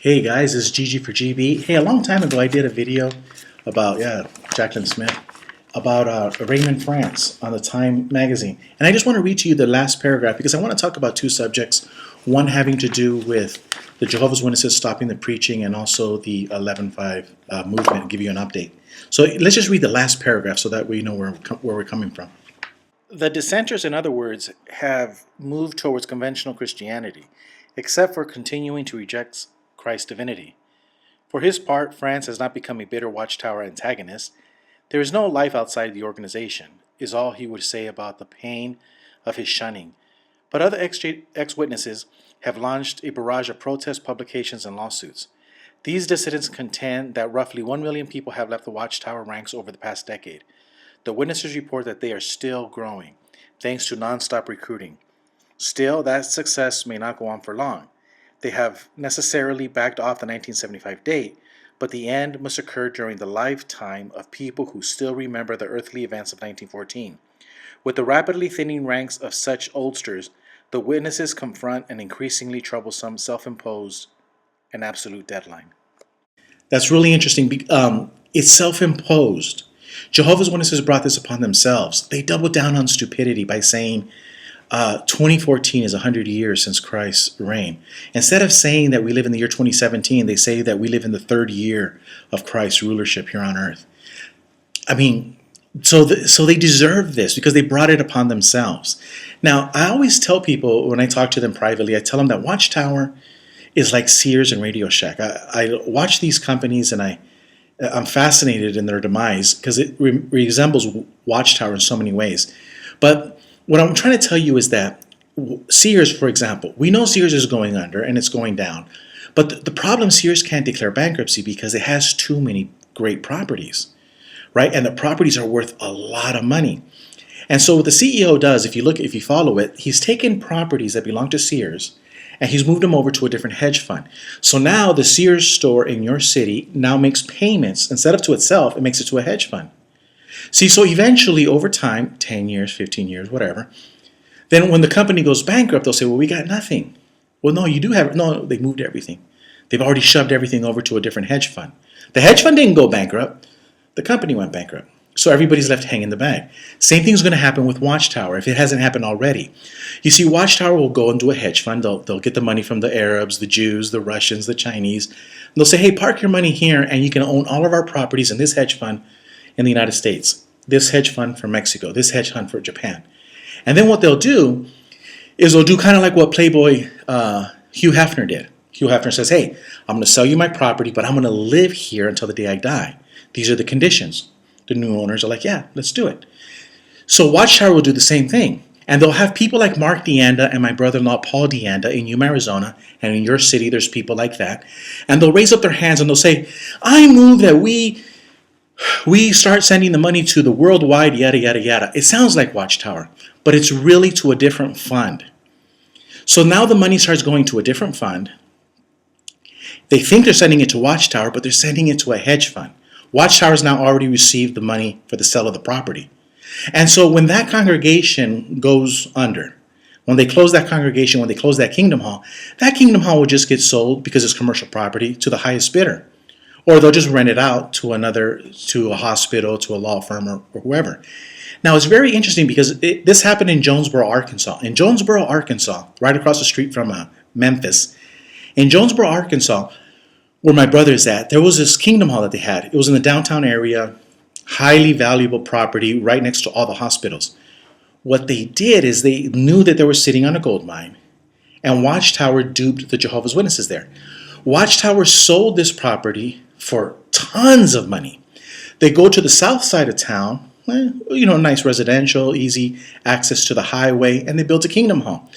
Hey guys, this is Gigi for GB. Hey, a long time ago I did a video about, Jacqueline Smith, about Raymond, France on the Time magazine. And I just want to read to you the last paragraph because I want to talk about two subjects. One having to do with the Jehovah's Witnesses stopping the preaching and also the 11.5 movement and give you an update. So let's just read the last paragraph so that we know where we're coming from. The dissenters, in other words, have moved towards conventional Christianity, except for continuing to reject Christ's divinity. For his part, Franz has not become a bitter Watchtower antagonist. There is no life outside the organization, is all he would say about the pain of his shunning. But other ex-witnesses have launched a barrage of protest publications and lawsuits. These dissidents contend that roughly 1 million people have left the Watchtower ranks over the past decade. The witnesses report that they are still growing, thanks to non-stop recruiting. Still, that success may not go on for long. They have necessarily backed off the 1975 date, but the end must occur during the lifetime of people who still remember the earthly events of 1914. With the rapidly thinning ranks of such oldsters, the witnesses confront an increasingly troublesome, self-imposed, and absolute deadline. That's really interesting. It's self-imposed. Jehovah's Witnesses brought this upon themselves. They doubled down on stupidity by saying 2014 is 100 years since Christ's reign. Instead of saying that we live in the year 2017, they say that we live in the third year of Christ's rulership here on earth. I mean, so they deserve this because they brought it upon themselves. Now, I always tell people when I talk to them privately, I tell them that Watchtower is like Sears and Radio Shack. I watch these companies and I'm fascinated in their demise because it resembles Watchtower in so many ways. But what I'm trying to tell you is that Sears, for example, we know Sears is going under and it's going down. But the problem, Sears can't declare bankruptcy because it has too many great properties, right? And the properties are worth a lot of money. And so what the CEO does, if you follow it, he's taken properties that belong to Sears and he's moved them over to a different hedge fund. So now the Sears store in your city now makes payments. Instead of to itself, it makes it to a hedge fund. See, so eventually over time, 10 years, 15 years, whatever, then when the company goes bankrupt, they'll say, well, we got nothing. Well, no, you do have, no, they moved everything. They've already shoved everything over to a different hedge fund. The hedge fund didn't go bankrupt. The company went bankrupt. So everybody's left hanging the bag. Same thing's going to happen with Watchtower if it hasn't happened already. You see, Watchtower will go into a hedge fund. They'll get the money from the Arabs, the Jews, the Russians, the Chinese. And they'll say, hey, park your money here and you can own all of our properties in this hedge fund in the United States, this hedge fund for Mexico, this hedge fund for Japan. And then what they'll do is they'll do kind of like what Playboy Hugh Hefner did. Hugh Hefner says, hey, I'm going to sell you my property, but I'm going to live here until the day I die. These are the conditions. The new owners are like, yeah, let's do it. So Watchtower will do the same thing. And they'll have people like Mark DeAnda and my brother-in-law Paul DeAnda in Yuma, Arizona, and in your city there's people like that. And they'll raise up their hands and they'll say, I move that we start sending the money to the worldwide yada, yada, yada. It sounds like Watchtower, but it's really to a different fund. So now the money starts going to a different fund. They think they're sending it to Watchtower, but they're sending it to a hedge fund. Watchtower's now already received the money for the sale of the property. And so when that congregation goes under, when they close that congregation, when they close that kingdom hall will just get sold because it's commercial property to the highest bidder. Or they'll just rent it out to a hospital, to a law firm, or whoever. Now, it's very interesting because this happened in Jonesboro, Arkansas. In Jonesboro, Arkansas, right across the street from Memphis, in Jonesboro, Arkansas, where my brother is at, there was this kingdom hall that they had. It was in the downtown area, highly valuable property right next to all the hospitals. What they did is they knew that they were sitting on a gold mine, and Watchtower duped the Jehovah's Witnesses there. Watchtower sold this property for tons of money. They go to the south side of town, nice residential, easy access to the highway, and they built a kingdom hall.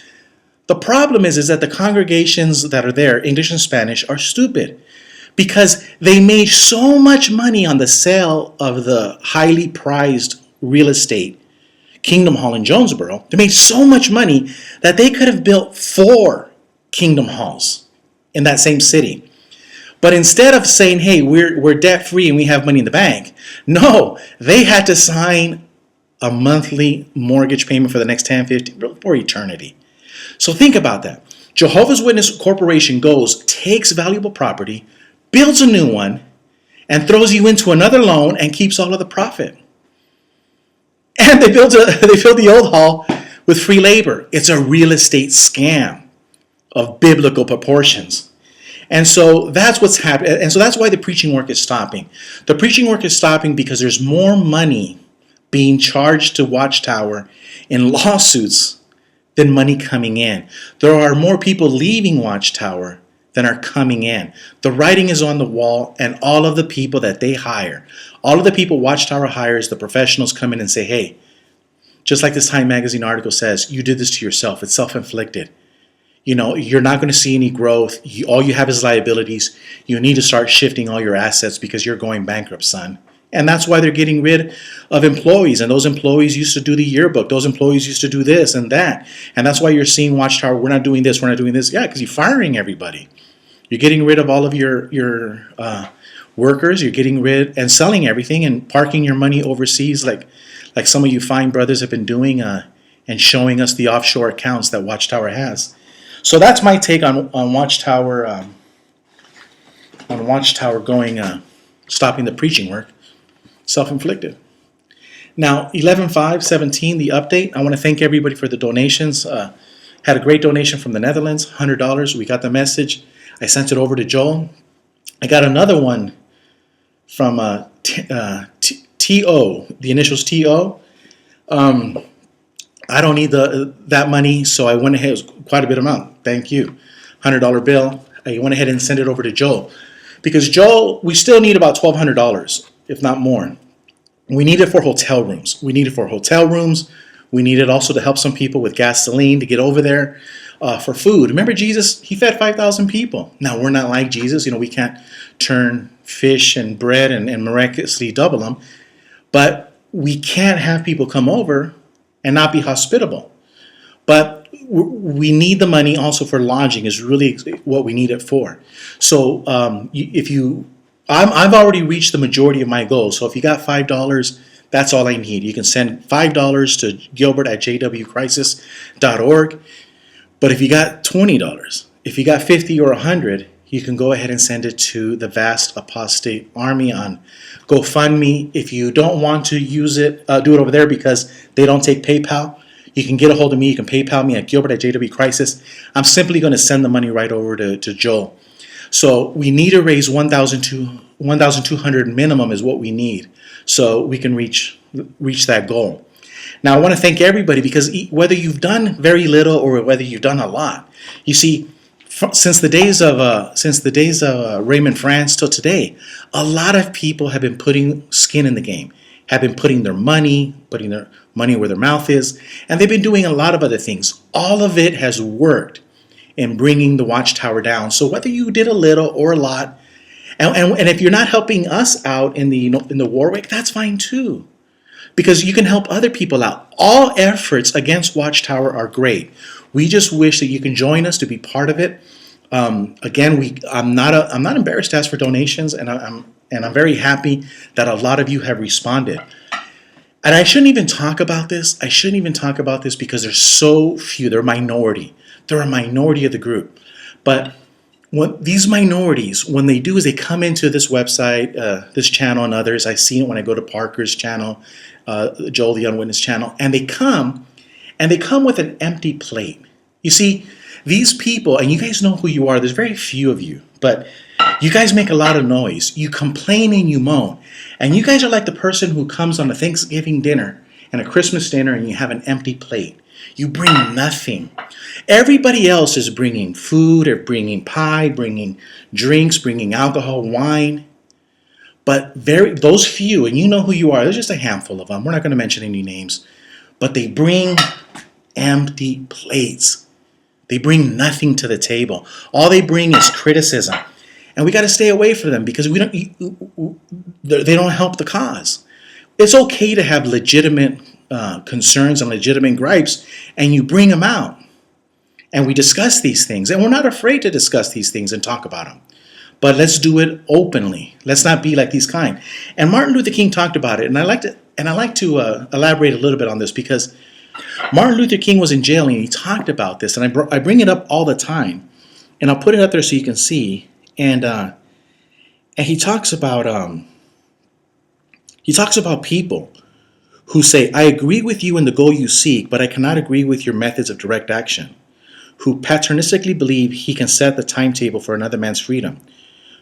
The problem is that the congregations that are there, English and Spanish, are stupid because they made so much money on the sale of the highly prized real estate Kingdom Hall in Jonesboro. They made so much money that they could have built 4 Kingdom Halls in that same city. But instead of saying, hey, we're debt-free and we have money in the bank, no, they had to sign a monthly mortgage payment for the next 10, 15, for eternity. So think about that. Jehovah's Witness Corporation goes, takes valuable property, builds a new one, and throws you into another loan and keeps all of the profit. And they fill the old hall with free labor. It's a real estate scam of biblical proportions. And so that's what's happening. And so that's why the preaching work is stopping. The preaching work is stopping because there's more money being charged to Watchtower in lawsuits than money coming in. There are more people leaving Watchtower than are coming in. The writing is on the wall, and all of the people that they hire, all of the people Watchtower hires, the professionals come in and say, hey, just like this Time Magazine article says, you did this to yourself. It's self-inflicted. You know, you're not going to see any growth. All you have is liabilities. You need to start shifting all your assets because you're going bankrupt, son. And that's why they're getting rid of employees. And those employees used to do the yearbook. Those employees used to do this and that. And that's why you're seeing Watchtower, we're not doing this, we're not doing this. Yeah, because you're firing everybody. You're getting rid of all of your workers. You're getting rid and selling everything and parking your money overseas like some of you fine brothers have been doing and showing us the offshore accounts that Watchtower has. So that's my take on Watchtower going stopping the preaching work. Self-inflicted. Now, 11/5/17, the update. I want to thank everybody for the donations. Had a great donation from the Netherlands, $100. We got the message. I sent it over to Joel. I got another one from T.O., the initials T.O. I don't need that money, so I went ahead. It was quite a bit amount. Thank you. $100 bill. I went ahead and sent it over to Joel. Because Joel, we still need about $1,200, if not more. We need it for hotel rooms. We need it for hotel rooms. We need it also to help some people with gasoline to get over there, for food. Remember Jesus, he fed 5,000 people. Now, we're not like Jesus. You know, we can't turn fish and bread and miraculously double them. But we can't have people come over and not be hospitable. But we need the money also for lodging is really what we need it for. So I've already reached the majority of my goals. So if you got $5, that's all I need. You can send $5 to Gilbert@jwcrisis.org. But if you got $20, if you got 50 or 100, you can go ahead and send it to the Vast Apostate Army on GoFundMe. If you don't want to use it, do it over there because they don't take PayPal. You can get a hold of me. You can PayPal me at Gilbert@jwcrisis. I'm simply going to send the money right over to Joel. So we need to raise 1,200 minimum is what we need, so we can reach that goal. Now I want to thank everybody because whether you've done very little or whether you've done a lot, you see, since the days of Raymond, France till today, a lot of people have been putting skin in the game, have been putting their money where their mouth is, and they've been doing a lot of other things. All of it has worked in bringing the Watchtower down. So whether you did a little or a lot, and if you're not helping us out in the Warwick, that's fine too, because you can help other people out. All efforts against Watchtower are great. We just wish that you can join us to be part of it. Again, I'm not embarrassed to ask for donations, and I'm very happy that a lot of you have responded. And I shouldn't even talk about this. Because there's so few. They're a minority. They're a minority of the group. But what these minorities, when they do is they come into this website, this channel and others. I see it when I go to Parker's channel, Joel the Unwitnessed channel, and they come with an empty plate. You see, these people, and you guys know who you are. There's very few of you, but you guys make a lot of noise. You complain and you moan. And you guys are like the person who comes on a Thanksgiving dinner and a Christmas dinner and you have an empty plate. You bring nothing. Everybody else is bringing food or bringing pie, bringing drinks, bringing alcohol, wine. But those few, and you know who you are, there's just a handful of them. We're not going to mention any names. But they bring empty plates. They bring nothing to the table. All they bring is criticism. And we got to stay away from them because they don't help the cause. It's okay to have legitimate concerns and legitimate gripes, and you bring them out. And we discuss these things. And we're not afraid to discuss these things and talk about them. But let's do it openly. Let's not be like these kind. And Martin Luther King talked about it. And I like to elaborate a little bit on this because Martin Luther King was in jail and he talked about this, and I bring it up all the time, and I'll put it up there so you can see. And he talks about people who say, "I agree with you in the goal you seek, but I cannot agree with your methods of direct action." Who paternalistically believe he can set the timetable for another man's freedom.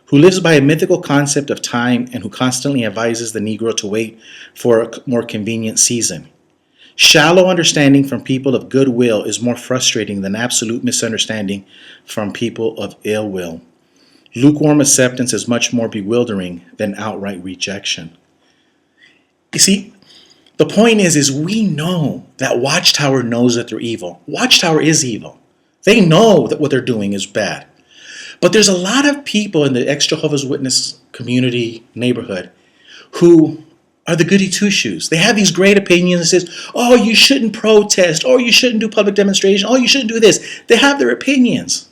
Who lives by a mythical concept of time and who constantly advises the Negro to wait for a more convenient season. Shallow understanding from people of goodwill is more frustrating than absolute misunderstanding from people of ill will. Lukewarm acceptance is much more bewildering than outright rejection. You see, the point is we know that Watchtower knows that they're evil. Watchtower is evil. They know that what they're doing is bad. But there's a lot of people in the ex-Jehovah's Witness community neighborhood who are the goody two-shoes. They have these great opinions that says, oh, you shouldn't protest, or you shouldn't do public demonstration, oh, you shouldn't do this. They have their opinions.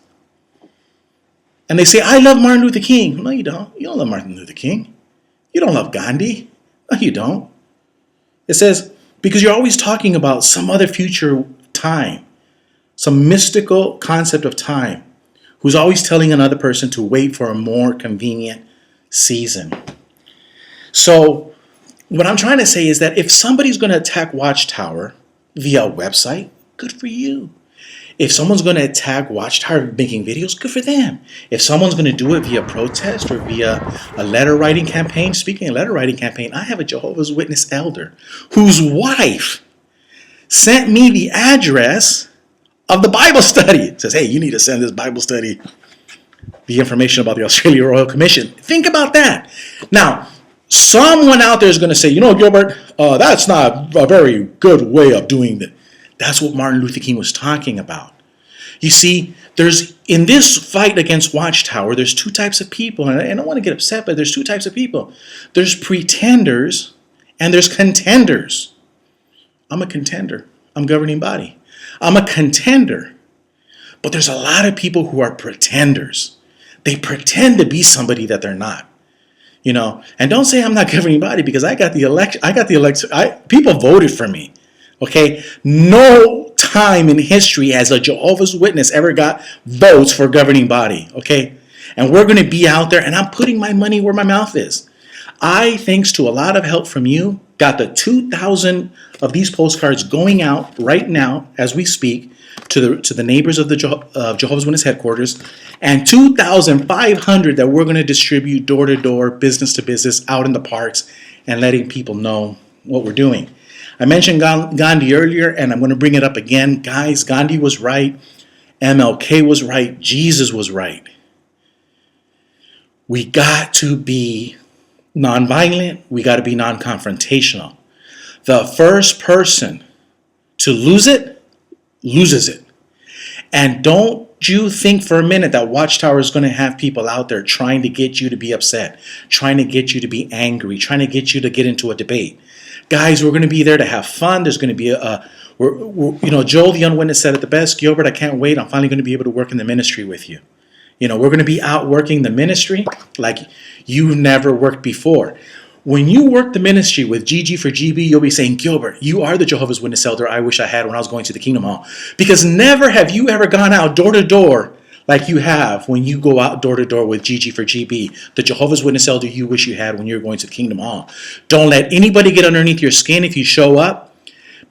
And they say, I love Martin Luther King. No, you don't. You don't love Martin Luther King. You don't love Gandhi. No, you don't. It says, because you're always talking about some other future time, some mystical concept of time, who's always telling another person to wait for a more convenient season. So what I'm trying to say is that if somebody's going to attack Watchtower via a website, good for you. If someone's going to attack Watchtower making videos, good for them. If someone's going to do it via protest or via a letter writing campaign, speaking of letter writing campaign, I have a Jehovah's Witness elder whose wife sent me the address of the Bible study. It says, hey, you need to send this Bible study the information about the Australia Royal Commission. Think about that. Now, someone out there is going to say, you know, Gilbert, that's not a very good way of doing it. That's what Martin Luther King was talking about. You see, there's in this fight against Watchtower, there's two types of people, and I don't want to get upset, but there's two types of people. There's pretenders and there's contenders. I'm a contender. I'm governing body. I'm a contender. But there's a lot of people who are pretenders. They pretend to be somebody that they're not. You know, and don't say I'm not governing body because I got the election. People voted for me. Okay, no time in history has a Jehovah's Witness ever got votes for governing body. Okay, and we're going to be out there, and I'm putting my money where my mouth is. I, thanks to a lot of help from you, got the 2,000 of these postcards going out right now as we speak to the neighbors of the Jehovah's Witness headquarters, and 2,500 that we're going to distribute door to door, business to business, out in the parks, and letting people know what we're doing. I mentioned Gandhi earlier, and I'm going to bring it up again. Guys, Gandhi was right. MLK was right. Jesus was right. We got to be nonviolent. We got to be non-confrontational. The first person to lose it, loses it. And don't you think for a minute that Watchtower is going to have people out there trying to get you to be upset, trying to get you to be angry, trying to get you to get into a debate. Guys, we're going to be there to have fun. There's going to be Joel the Unwitness said it the best. Gilbert, I can't wait. I'm finally going to be able to work in the ministry with you. You know, we're going to be out working the ministry like you've never worked before. When you work the ministry with GG for GB, you'll be saying, Gilbert, you are the Jehovah's Witness elder I wish I had when I was going to the Kingdom Hall. Because never have you ever gone out door to door like you have when you go out door to door with GG for GB, the Jehovah's Witness elder you wish you had when you're going to the Kingdom Hall. Don't let anybody get underneath your skin if you show up.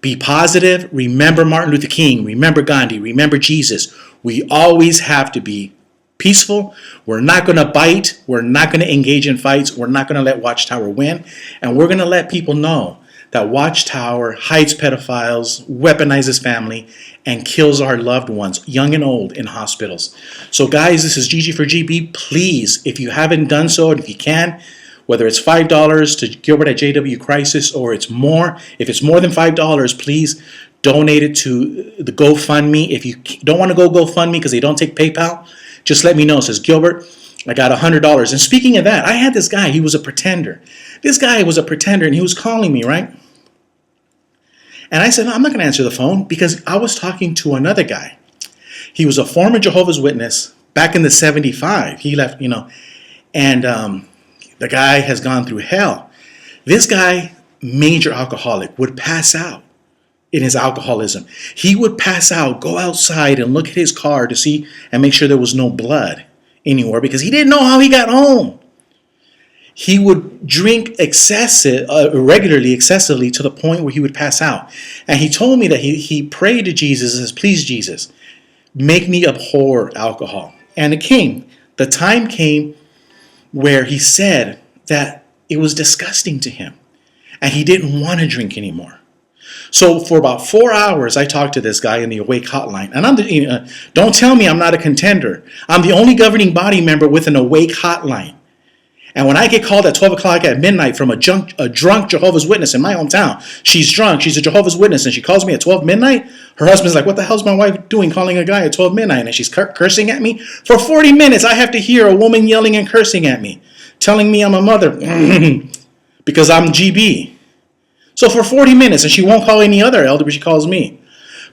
Be positive. Remember Martin Luther King. Remember Gandhi. Remember Jesus. We always have to be peaceful. We're not going to bite. We're not going to engage in fights. We're not going to let Watchtower win. And we're going to let people know that Watchtower hides pedophiles, weaponizes family, and kills our loved ones, young and old, in hospitals. So guys, this is GG for GB. Please, if you haven't done so, and if you can, whether it's $5 to Gilbert at JW Crisis or it's more, if it's more than $5, please donate it to the GoFundMe. If you don't want to go GoFundMe because they don't take PayPal, just let me know. It says, Gilbert, I got $100. And speaking of that, I had this guy. He was a pretender. This guy was a pretender, and he was calling me, right? And I said, no, I'm not going to answer the phone because I was talking to another guy. He was a former Jehovah's Witness back in the 75. He left, and the guy has gone through hell. This guy, major alcoholic, would pass out in his alcoholism. He would pass out, go outside and look at his car to see and make sure there was no blood anymore because he didn't know how he got home. He would drink regularly, excessively to the point where he would pass out. And he told me that he prayed to Jesus and says, please, Jesus, make me abhor alcohol. And the time came where he said that it was disgusting to him and he didn't want to drink anymore. So for about 4 hours, I talked to this guy in the Awake hotline. And don't tell me I'm not a contender. I'm the only governing body member with an Awake hotline. And when I get called at 12 o'clock at midnight from a drunk Jehovah's Witness in my hometown, she's drunk, she's a Jehovah's Witness, and she calls me at 12 midnight, her husband's like, what the hell's my wife doing calling a guy at 12 midnight? And she's cursing at me. For 40 minutes, I have to hear a woman yelling and cursing at me, telling me I'm a mother because I'm GB. So for 40 minutes, and she won't call any other elder, but she calls me.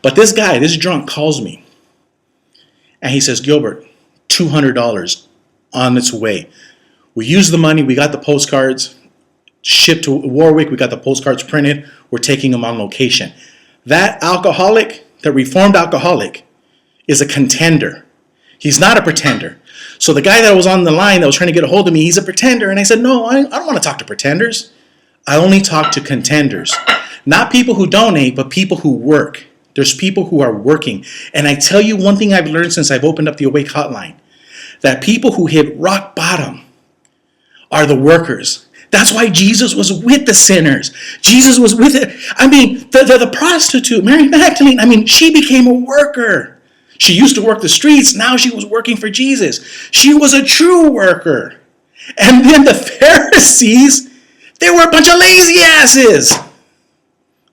But this guy, this drunk, calls me. And he says, Gilbert, $200 on its way. We used the money. We got the postcards shipped to Warwick. We got the postcards printed. We're taking them on location. That alcoholic, the reformed alcoholic, is a contender. He's not a pretender. So the guy that was on the line that was trying to get a hold of me, he's a pretender. And I said, no, I don't want to talk to pretenders. I only talk to contenders. Not people who donate, but people who work. There's people who are working. And I tell you one thing I've learned since I've opened up the Awake hotline, that people who hit rock bottom are the workers. That's why Jesus was with the sinners. Jesus was with it. I mean, the prostitute, Mary Magdalene, she became a worker. She used to work the streets. Now she was working for Jesus. She was a true worker. And then the Pharisees, they were a bunch of lazy asses.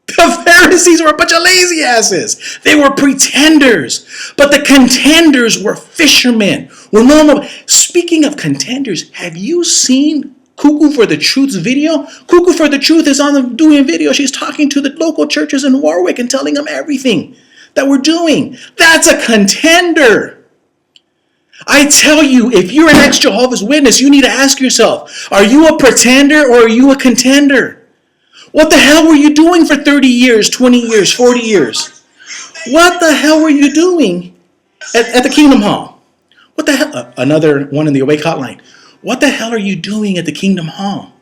The Pharisees were a bunch of lazy asses. They were pretenders. But the contenders were fishermen. Were normal. Speaking of contenders, have you seen Cuckoo for the Truth's video? Cuckoo for the Truth is doing a video. She's talking to the local churches in Warwick and telling them everything that we're doing. That's a contender. I tell you, if you're an ex-Jehovah's Witness, you need to ask yourself, are you a pretender or are you a contender? What the hell were you doing for 30 years, 20 years, 40 years? What the hell were you doing at the Kingdom Hall? What the hell? Another one in the Awake hotline. What the hell are you doing at the Kingdom Hall?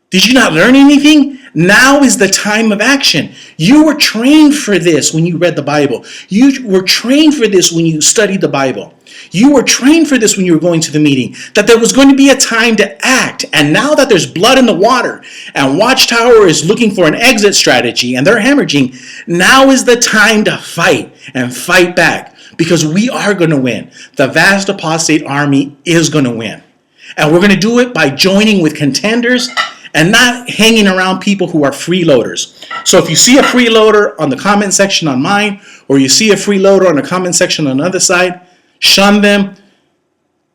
Did you not learn anything? Now is the time of action. You were trained for this when you read the Bible. You were trained for this when you studied the Bible. You were trained for this when you were going to the meeting, that there was going to be a time to act. And now that there's blood in the water and Watchtower is looking for an exit strategy and they're hemorrhaging, now is the time to fight and fight back because we are going to win. The vast apostate army is going to win. And we're going to do it by joining with contenders and not hanging around people who are freeloaders. So if you see a freeloader on the comment section on mine, or you see a freeloader on the comment section on the other side, shun them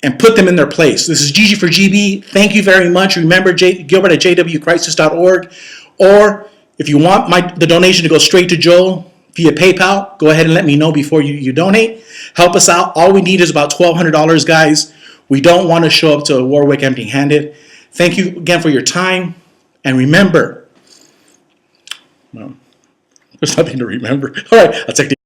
and put them in their place. This is Gigi for GB. Thank you very much. Remember, Gilbert at jwcrisis.org. Or if you want the donation to go straight to Joel via PayPal, go ahead and let me know before you donate. Help us out. All we need is about $1,200, guys. We don't want to show up to Warwick empty-handed. Thank you again for your time. And remember, well, there's nothing to remember. All right, I'll take the